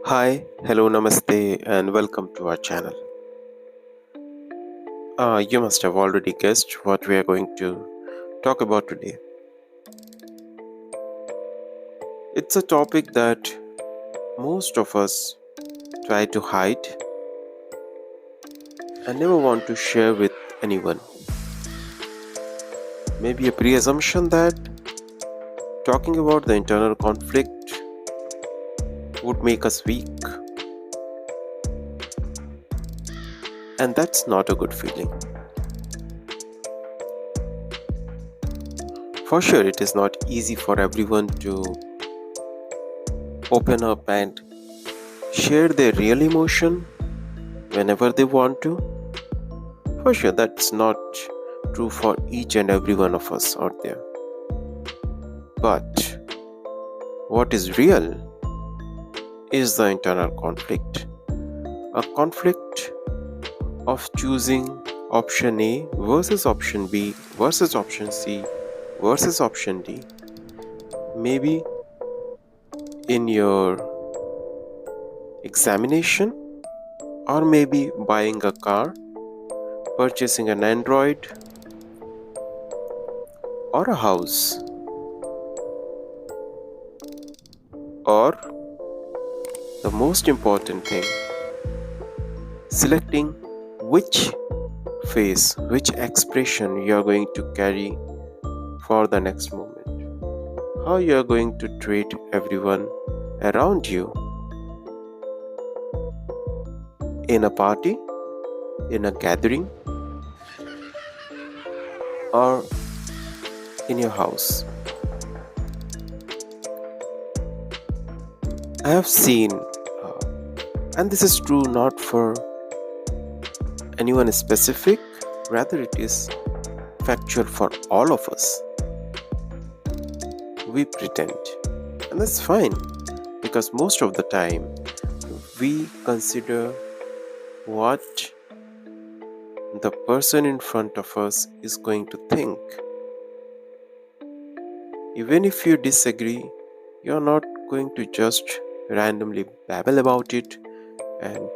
Hi, hello, namaste, and welcome to our channel. You must have already guessed what we are going to talk about today. It's a topic that most of us try to hide and never want to share with anyone. Maybe a pre assumption that talking about the internal conflict would make us weak, and that's not a good feeling. For sure, it is not easy for everyone to open up and share their real emotion whenever they want to. For sure, that's not true for each and every one of us out there. But what is real is the internal conflict. A conflict of choosing option A versus option B versus option C versus option D. Maybe in your examination, or maybe buying a car, purchasing an Android, or a house, or the most important thing, selecting which face, which expression you are going to carry for the next moment, how you are going to treat everyone around you in a party, in a gathering, or in your house. I have seen, and this is true not for anyone specific, rather, it is factual for all of us. We pretend, and that's fine because most of the time we consider what the person in front of us is going to think. Even if you disagree, you're not going to just randomly babble about it and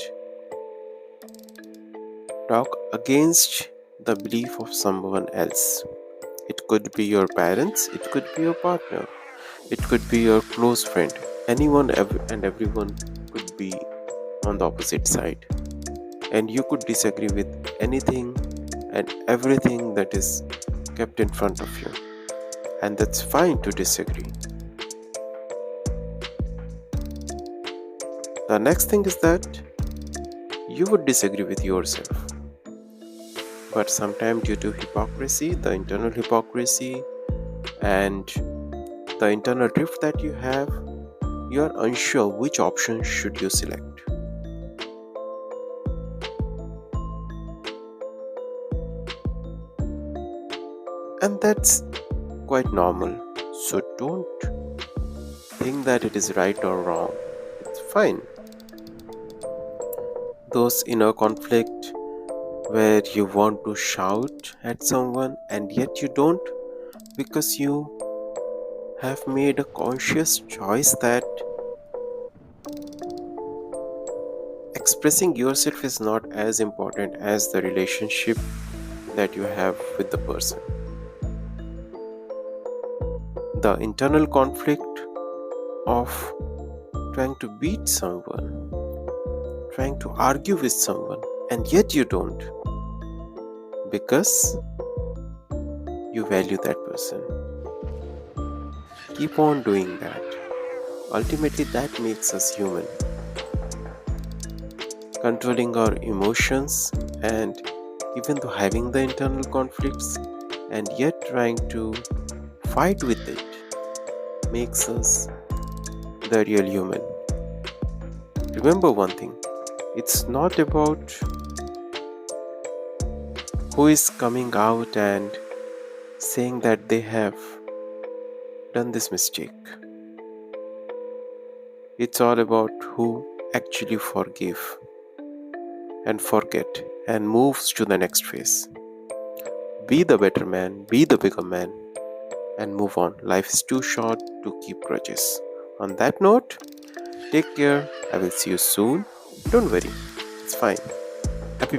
talk against the belief of someone else. It could be your parents, it could be your partner, it could be your close friend. Anyone and everyone could be on the opposite side. And you could disagree with anything and everything that is kept in front of you. And that's fine to disagree. The next thing is that you would disagree with yourself. But sometimes, due to hypocrisy, the internal hypocrisy and the internal drift that you have, you are unsure which option should you select. And that's quite normal. So don't think that it is right or wrong. It's fine. Those inner conflict where you want to shout at someone and yet you don't, because you have made a conscious choice that expressing yourself is not as important as the relationship that you have with the person. The internal conflict of trying to beat someone, trying to argue with someone, and yet you don't, because you value that person. Keep on doing that. Ultimately, that makes us human. Controlling our emotions and even though having the internal conflicts and yet trying to fight with it makes us the real human. Remember one thing, it's not about who is coming out and saying that they have done this mistake. It's all about who actually forgive and forget and moves to the next phase. Be the better man, be the bigger man, and move on. Life is too short to keep grudges. On that note, take care. I will see you soon. Don't worry, it's fine. Happy